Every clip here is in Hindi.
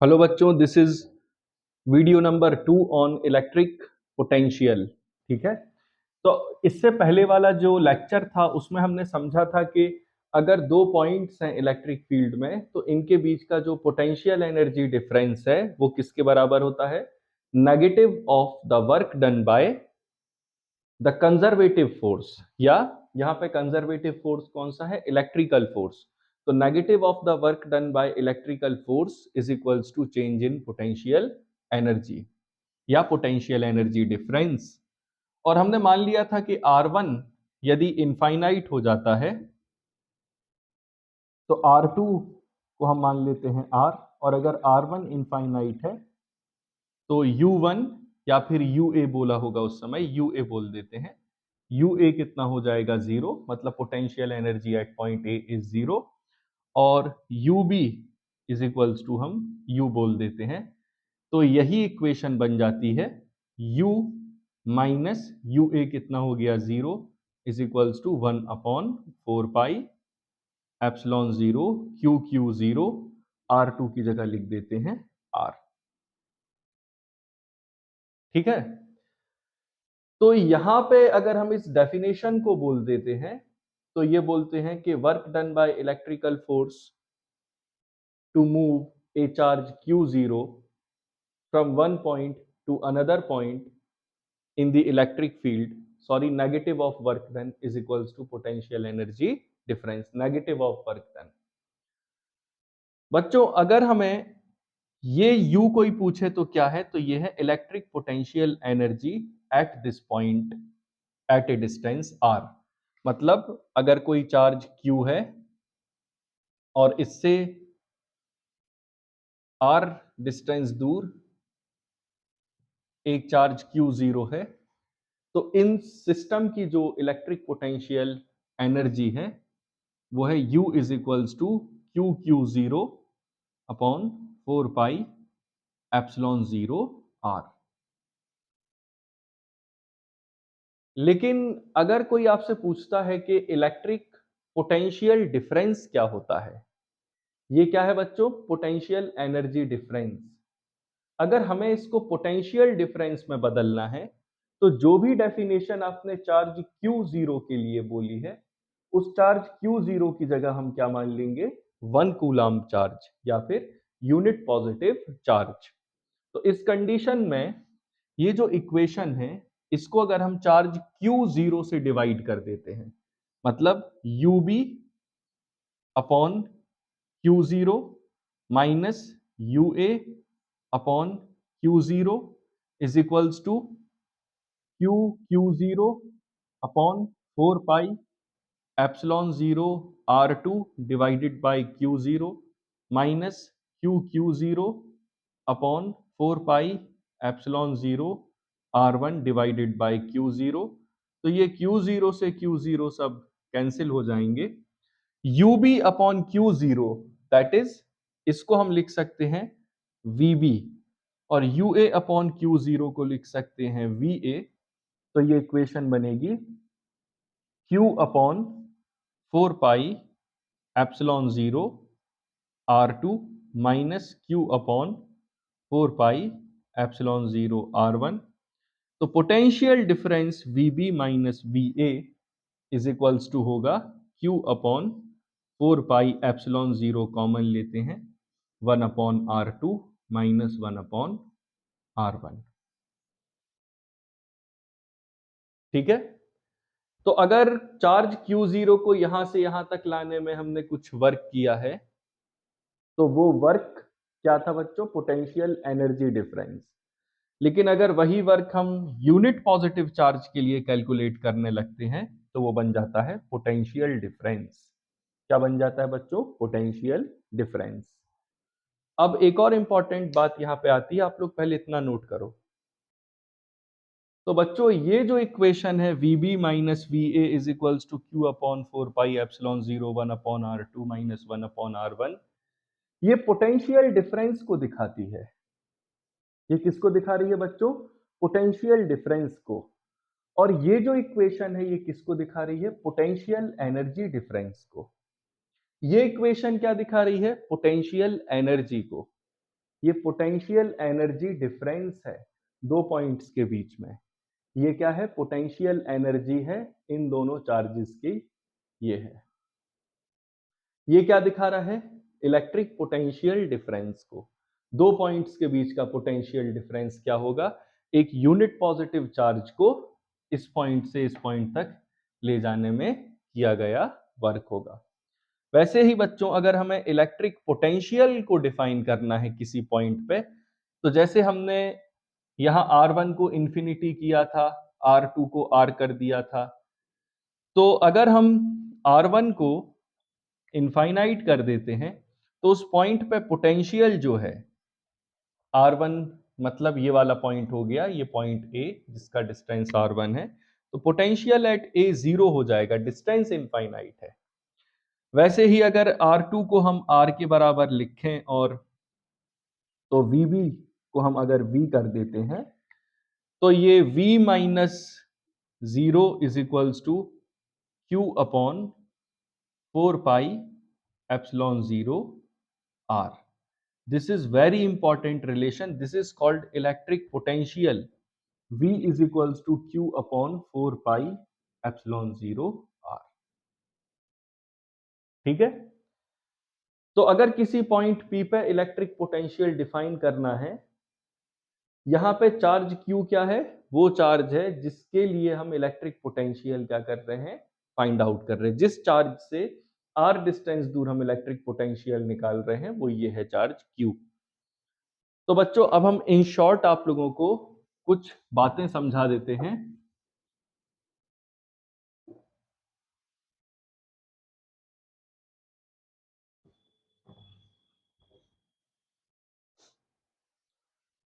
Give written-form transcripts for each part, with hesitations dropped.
हेलो बच्चों, this is video number 2 on electric potential. ठीक है। तो इससे पहले वाला जो लेक्चर था उसमें हमने समझा था कि अगर दो पॉइंट्स हैं इलेक्ट्रिक फील्ड में तो इनके बीच का जो पोटेंशियल एनर्जी डिफरेंस है वो किसके बराबर होता है? Negative of the work done by the conservative force, या यहाँ पे कंजर्वेटिव फोर्स कौन सा है? Electrical force. तो negative of the work done by electrical force is equals to change in potential energy या पोटेंशियल एनर्जी डिफरेंस। और हमने मान लिया था कि R1 यदि इनफाइनाइट हो जाता है तो R2 को हम मान लेते हैं R, और अगर R1 इनफाइनाइट है तो U1 या फिर UA बोला होगा उस समय, UA बोल देते हैं। UA कितना हो जाएगा? जीरो, मतलब potential energy eight point A is zero. और UB इज इक्वल्स टू हम U बोल देते हैं। तो यही इक्वेशन बन जाती है U माइनस UA कितना हो गया? Zero, is equals to 1/4 pi epsilon zero QQ zero, R2 की जगह लिख देते हैं R। ठीक है। तो यहां पे अगर हम इस डेफिनेशन को बोल देते हैं तो ये बोलते हैं कि work done by electrical force to move a charge Q0 from one point to another point in the electric field, sorry, negative of work done is equals to potential energy difference, negative of work done। बच्चों अगर हमें ये U कोई पूछे तो क्या है? तो ये है electric potential energy at this point at a distance R। मतलब अगर कोई चार्ज Q है और इससे R डिस्टेंस दूर एक चार्ज Q0 है, तो इन सिस्टम की जो इलेक्ट्रिक पोटेंशियल एनर्जी है वो है U is equals to QQ0 upon 4 pi epsilon zero R। लेकिन अगर कोई आपसे पूछता है कि इलेक्ट्रिक पोटेंशियल डिफरेंस क्या होता है, ये क्या है बच्चों? Potential energy difference. अगर हमें इसको पोटेंशियल डिफरेंस में बदलना है तो जो भी डेफिनेशन आपने चार्ज Q0 के लिए बोली है उस चार्ज Q0 की जगह हम क्या मान लेंगे? 1 कूलम्ब चार्ज या फिर यूनिट पॉजिटिव चार्ज। तो इस कंडीशन में ये जो इक्वेशन है इसको अगर हम चार्ज Q0 से डिवाइड कर देते हैं, मतलब UB upon Q0 minus UA upon Q0 is equals to QQ0 upon 4 pi epsilon zero R2 divided by Q0 minus QQ0 upon 4 pi epsilon zero R1 divided by Q0। तो ये Q0 से Q0 सब कैंसिल हो जाएंगे। UB upon Q0 that is, इसको हम लिख सकते हैं VB, और UA अपॉन Q0 को लिख सकते हैं VA। तो ये इक्वेशन बनेगी Q upon 4 pi epsilon zero R2 minus Q upon 4 pi epsilon zero R1। तो potential difference VB minus VA is equals to होगा Q upon 4 pi epsilon zero common लेते हैं 1/R2 माइनस 1/R1। ठीक है। तो अगर चार्ज Q0 को यहां से यहां तक लाने में हमने कुछ वर्क किया है तो वो वर्क क्या था बच्चों? Potential energy difference. लेकिन अगर वही वर्क हम यूनिट पॉजिटिव चार्ज के लिए कैलकुलेट करने लगते हैं तो वो बन जाता है पोटेंशियल डिफरेंस। क्या बन जाता है बच्चों? Potential difference. अब एक और इंपॉर्टेंट बात यहां पे आती है, आप लोग पहले इतना नोट करो। तो बच्चों ये जो इक्वेशन है VB minus VA is equals to Q upon 4 pi epsilon zero 1/R2 minus 1/R1, ये पोटेंशियल डिफरेंस को दिखाती है। ये किसको दिखा रही है बच्चों? पोटेंशियल डिफरेंस को। और ये जो इक्वेशन है ये किसको दिखा रही है? पोटेंशियल एनर्जी डिफरेंस को। ये इक्वेशन क्या दिखा रही है? पोटेंशियल एनर्जी को। ये पोटेंशियल एनर्जी डिफरेंस है दो पॉइंट्स के बीच में। ये क्या है? पोटेंशियल एनर्जी है इन दोनों चार्जेस की। ये है, ये क्या दिखा रहा है? इलेक्ट्रिक पोटेंशियल डिफरेंस को। दो पॉइंट्स के बीच का पोटेंशियल डिफरेंस क्या होगा? एक यूनिट पॉजिटिव चार्ज को इस पॉइंट से इस पॉइंट तक ले जाने में किया गया वर्क होगा। वैसे ही बच्चों, अगर हमें इलेक्ट्रिक पोटेंशियल को डिफाइन करना है किसी पॉइंट पे, तो जैसे हमने यहां R1 को इंफिनिटी किया था, R2 को R कर दिया था, तो अगर हम R1 को इनफाइनाइट कर देते हैं तो उस पॉइंट पे पोटेंशियल जो है R1, मतलब ये वाला पॉइंट हो गया, ये पॉइंट A जिसका डिस्टेंस R1 है, तो पोटेंशियल एट A 0 हो जाएगा, डिस्टेंस इनफाइनाइट है। वैसे ही अगर R2 को हम R के बराबर लिखें और तो VB को हम अगर V कर देते हैं तो ये V minus 0 is equals to Q upon 4 pi epsilon 0 R. This is very important relation. This is called electric potential. V is equals to Q upon 4 pi epsilon 0 R. ठीक है? तो अगर किसी पॉइंट P पे इलेक्ट्रिक पोटेंशियल डिफाइन करना है, यहां पे चार्ज Q क्या है? वो चार्ज है जिसके लिए हम इलेक्ट्रिक पोटेंशियल क्या कर रहे हैं? फाइंड आउट कर रहे हैं। जिस चार्ज से R डिस्टेंस दूर हम इलेक्ट्रिक पोटेंशियल निकाल रहे हैं, वो ये है चार्ज Q। तो बच्चों, अब हम इन शॉर्ट आप लोगों को कुछ बातें समझा देते हैं।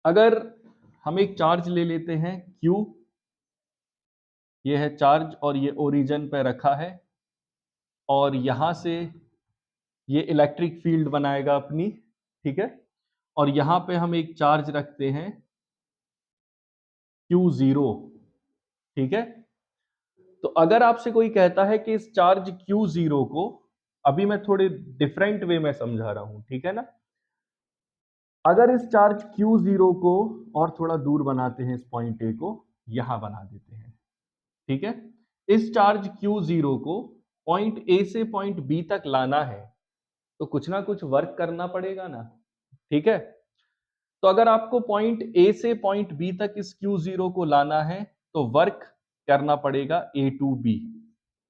अगर हम एक चार्ज ले लेते हैं Q, ये है चार्ज और ये ओरिजिन पे रखा है, और यहां से ये इलेक्ट्रिक फील्ड बनाएगा अपनी, ठीक है? और यहां पे हम एक चार्ज रखते हैं Q0, ठीक है? तो अगर आपसे कोई कहता है कि इस चार्ज Q0 को, अभी मैं थोड़े डिफरेंट वे में समझा रहा हूं, ठीक है ना? अगर इस चार्ज Q0 को और थोड़ा दूर बनाते हैं, इस पॉइंट A को यहां बना देते हैं, ठीक है? इस चार्ज Q0 को पॉइंट A से पॉइंट B तक लाना है तो कुछ ना कुछ वर्क करना पड़ेगा ना, ठीक है? तो अगर आपको पॉइंट A से पॉइंट B तक इस Q0 को लाना है तो वर्क करना पड़ेगा A to B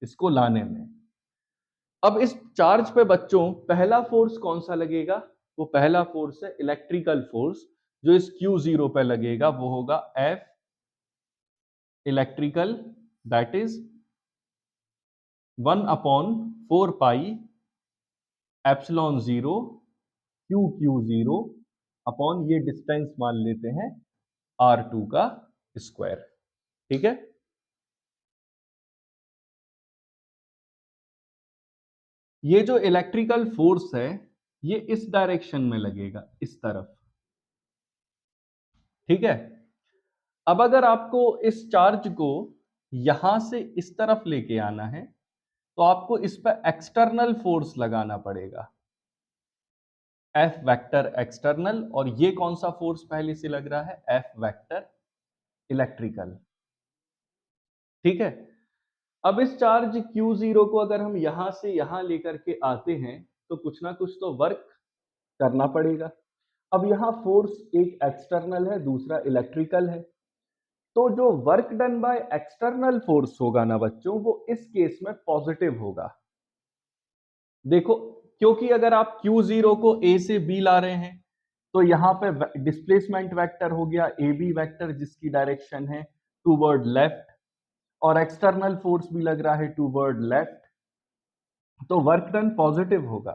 इसको लाने में। अब इस चार्ज पे बच्चों पहला फोर्स कौन सा लगेगा? वो पहला फोर्स है इलेक्ट्रिकल फोर्स, जो इस Q0 पे लगेगा वो होगा F electrical, that is 1 upon 4 pi epsilon 0 Q0 upon ये डिस्टेंस मान लेते हैं R2 का स्क्वायर, ठीक है? ये जो इलेक्ट्रिकल फोर्स है ये इस डायरेक्शन में लगेगा, इस तरफ, ठीक है? अब अगर आपको इस चार्ज को यहां से इस तरफ लेके आना है तो आपको इस पर एक्सटर्नल फोर्स लगाना पड़ेगा, F वेक्टर एक्सटर्नल, और ये कौन सा फोर्स पहले से लग रहा है? F वेक्टर इलेक्ट्रिकल, ठीक है? अब इस चार्ज Q0 को अगर हम यहां से यहां लेकर के आते हैं तो कुछ ना कुछ तो वर्क करना पड़ेगा। अब यहाँ फोर्स एक एक्सटर्नल है, दूसरा इलेक्ट्रिकल है, तो जो work done by external force होगा ना बच्चों, वो इस केस में पॉजिटिव होगा। देखो, क्योंकि अगर आप Q0 को A से B ला रहे हैं तो यहाँ पे डिस्प्लेसमेंट वेक्टर हो गया AB वेक्टर, जिसकी डायरेक्शन है टूवर्ड लेफ्ट, और एक्सटर्नल फोर्स भी लग रहा है टूवर्ड लेफ्ट, तो वर्क डन पॉजिटिव होगा।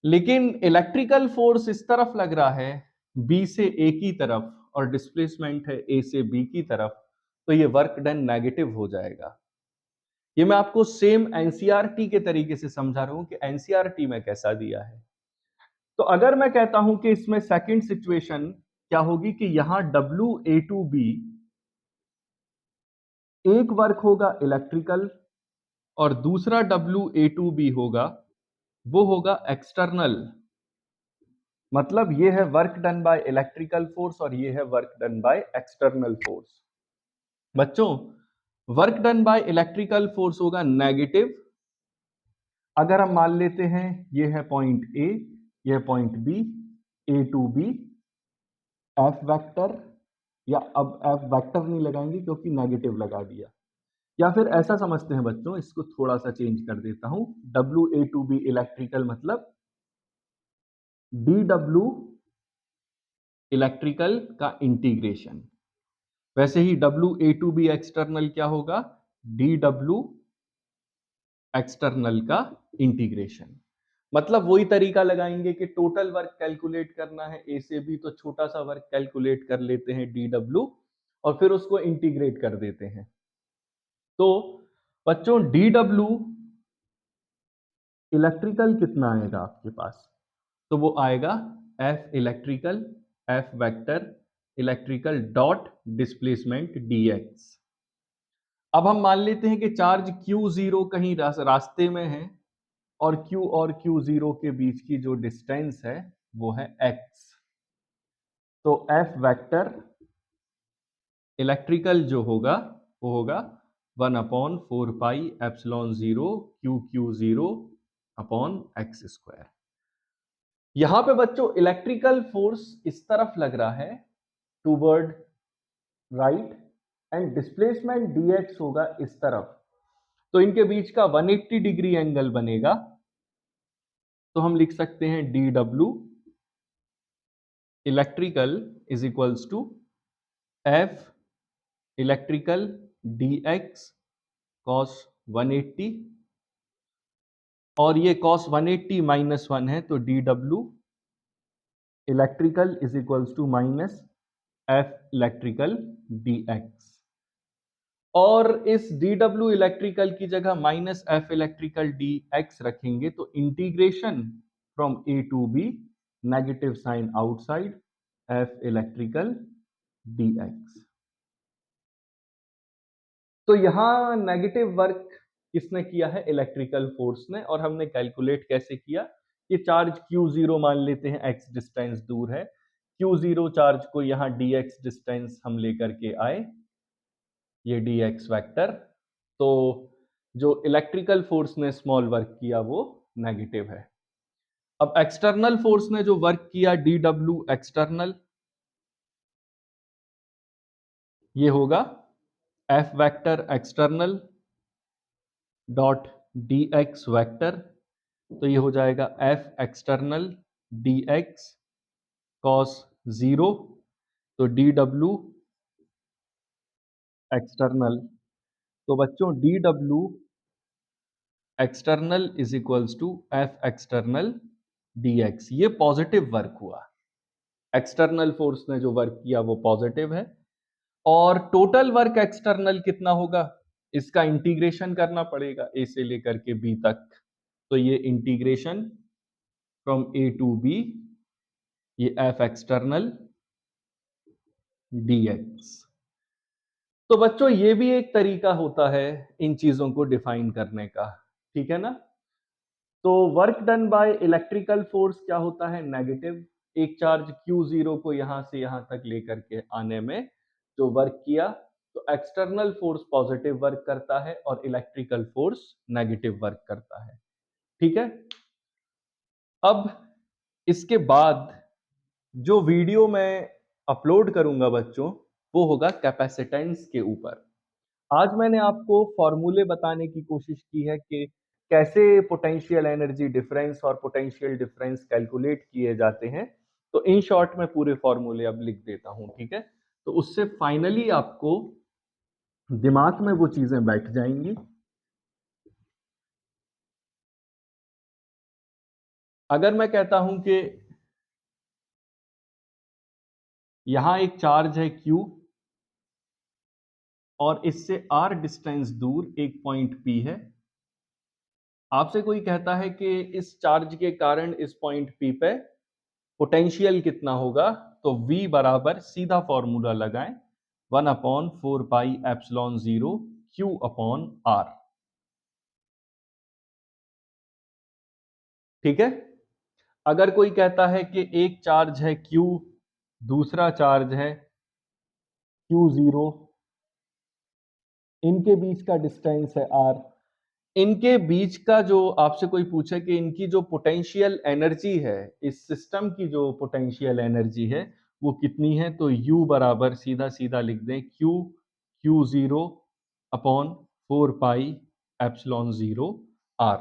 लेकिन इलेक्ट्रिकल फोर्स इस तरफ लग रहा है B से A की तरफ, और डिस्प्लेसमेंट है A से B की तरफ, तो ये वर्क डन नेगेटिव हो जाएगा। ये मैं आपको सेम एनसीईआरटी के तरीके से समझा रहा हूं कि एनसीईआरटी में कैसा दिया है। तो अगर मैं कहता हूं कि इसमें सेकंड सिचुएशन क्या होगी कि यहां WA2B, एक वर्क होगा इलेक्ट्रिकल और दूसरा WA2B होगा, वो होगा एक्सटर्नल, मतलब ये है work done by electrical force और ये है work done by external force. बच्चों, work done by electrical force होगा नेगेटिव अगर हम मान लेते हैं ये है पॉइंट ए, यह point B, A to B, F vector, या अब एफ वेक्टर नहीं लगाएंगे क्योंकि नेगेटिव लगा दिया, या फिर ऐसा समझते हैं बच्चों, इसको थोड़ा सा चेंज कर देता हूं, W A to B electrical मतलब डी डब्ल्यू इलेक्ट्रिकल का इंटीग्रेशन। वैसे ही W A to B external क्या होगा, डी डब्ल्यू एक्सटर्नल का इंटीग्रेशन। मतलब वही तरीका लगाएंगे कि टोटल वर्क कैलकुलेट करना है ए से बी, तो छोटा सा वर्क कैलकुलेट कर लेते हैं डी डब्ल्यू और फिर उसको इंटीग्रेट कर देते हैं। तो बच्चों डी डब्ल्यू इलेक्ट्रिकल कितना आएगा आपके पास, तो वो आएगा F electrical, F vector electrical dot displacement dx। अब हम मान लेते हैं कि चार्ज Q0 कहीं रास्ते में है और Q और Q0 के बीच की जो डिस्टेंस है वो है x। तो F वेक्टर इलेक्ट्रिकल जो होगा वो होगा 1/4πε0 QQ0 अपॉन x स्क्वायर। यहां पे बच्चों इलेक्ट्रिकल फोर्स इस तरफ लग रहा है toward right and displacement dx होगा इस तरफ, तो इनके बीच का 180 डिग्री एंगल बनेगा। तो हम लिख सकते हैं D W electrical is equals to F electrical D X cos 180, और ये कॉस 180 -1 है, तो D W electrical is equals to minus F electrical D X. और इस डी डब्ल्यू इलेक्ट्रिकल की जगह minus F electrical D X रखेंगे तो integration from A to B, negative sign outside, F electrical D X. तो यहां नेगेटिव वर्क किसने किया है, इलेक्ट्रिकल फोर्स ने। और हमने कैलकुलेट कैसे किया, ये चार्ज Q0 मान लेते हैं x डिस्टेंस दूर है, Q0 चार्ज को यहां dx डिस्टेंस हम लेकर के आए, ये dx वेक्टर। तो जो इलेक्ट्रिकल फोर्स ने स्मॉल वर्क किया वो नेगेटिव है। अब एक्सटर्नल फोर्स ने जो वर्क किया डी डब्ल्यू एक्सटर्नल, ये होगा F vector external dot D X vector, तो ये हो जाएगा F external D X cos 0, तो डी डब्ल्यू एक्सटर्नल, तो बच्चों D W external is equals to F external D X. ये पॉजिटिव वर्क हुआ, एक्सटर्नल फोर्स ने जो वर्क किया वो पॉजिटिव है। और टोटल वर्क एक्सटर्नल कितना होगा, इसका इंटीग्रेशन करना पड़ेगा ए से लेकर के बी तक, तो ये integration from A to B, ये एफ एक्सटर्नल dx। तो बच्चों ये भी एक तरीका होता है इन चीजों को डिफाइन करने का, ठीक है ना। तो work done by electrical force क्या होता है, नेगेटिव। एक चार्ज Q0 को यहां से यहां तक लेकर के आने में जो वर्क किया, तो एक्सटर्नल फोर्स पॉजिटिव वर्क करता है और इलेक्ट्रिकल फोर्स नेगेटिव वर्क करता है, ठीक है। अब इसके बाद जो वीडियो मैं अपलोड करूंगा बच्चों, वो होगा कैपेसिटेंस के ऊपर। आज मैंने आपको फॉर्मूले बताने की कोशिश की है कि कैसे पोटेंशियल एनर्जी डिफरेंस और पोटेंशियल डिफरेंस कैलकुलेट किए जाते हैं। तो इन शॉर्ट में पूरे फॉर्मूले अब लिख देता हूं, ठीक है। तो उससे फाइनली आपको दिमाग में वो चीजें बैठ जाएंगी। अगर मैं कहता हूं कि यहां एक चार्ज है Q और इससे R डिस्टेंस दूर एक पॉइंट P है, आपसे कोई कहता है कि इस चार्ज के कारण इस पॉइंट P पे पोटेंशियल कितना होगा, तो V बराबर सीधा फॉर्मूला लगाएं 1/4πε0 Q अपॉन R, ठीक है। अगर कोई कहता है कि एक चार्ज है Q, दूसरा चार्ज है Q0, इनके बीच का डिस्टेंस है R, इनके बीच का जो आपसे कोई पूछे कि इनकी जो पोटेंशियल एनर्जी है, इस सिस्टम की जो पोटेंशियल एनर्जी है वो कितनी है, तो U बराबर सीधा सीधा लिख दें Q0 upon 4 pi epsilon 0 R।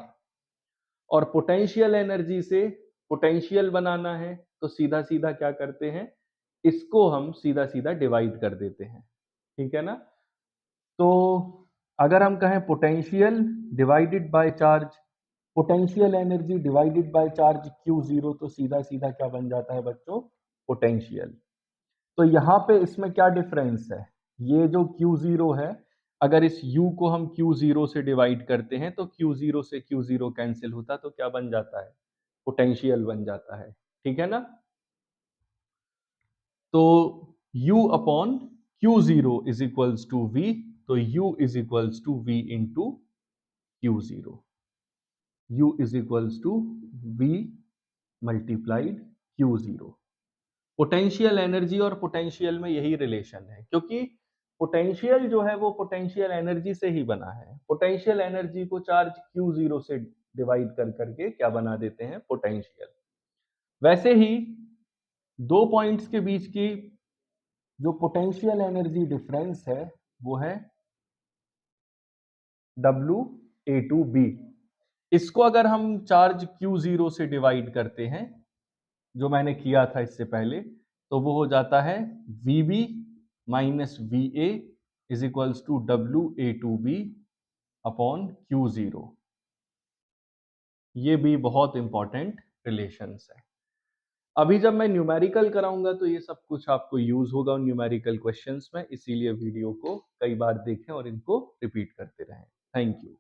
और पोटेंशियल एनर्जी से पोटेंशियल बनाना है तो सीधा सीधा क्या करते हैं, इसको हम सीधा सीधा डिवाइड कर देते हैं, ठीक है ना। तो अगर हम कहें potential divided by charge, potential energy divided by charge Q0, तो सीधा सीधा क्या बन जाता है बच्चों, पोटेंशियल। तो यहाँ पे इसमें क्या डिफरेंस है, ये जो Q0 है, अगर इस U को हम Q0 से डिवाइड करते हैं तो Q0 से Q0 कैंसिल होता, तो क्या बन जाता है, पोटेंशियल बन जाता है, ठीक है ना। तो U upon Q0 is equals to V, तो U is equals to V into Q0, U is equals to V multiplied Q0। Potential energy और पोटेंशियल में यही रिलेशन है, क्योंकि पोटेंशियल जो है वो पोटेंशियल एनर्जी से ही बना है। पोटेंशियल एनर्जी को चार्ज Q0 से डिवाइड कर करके क्या बना देते हैं, पोटेंशियल। वैसे ही दो पॉइंट्स के बीच की जो पोटेंशियल एनर्जी डिफरेंस है वो है WA2B। इसको अगर हम चार्ज Q0 से डिवाइड करते हैं, जो मैंने किया था इससे पहले, तो वो हो जाता है VB minus VA is equals to WA2B upon Q0। ये भी बहुत इंपॉर्टेंट रिलेशंस है। अभी जब मैं न्यूमेरिकल कराऊंगा तो ये सब कुछ आपको यूज होगा उन न्यूमेरिकल क्वेश्चंस में, इसीलिए वीडियो को कई बार देखें और इनको रिपीट करते रहें। Thank you.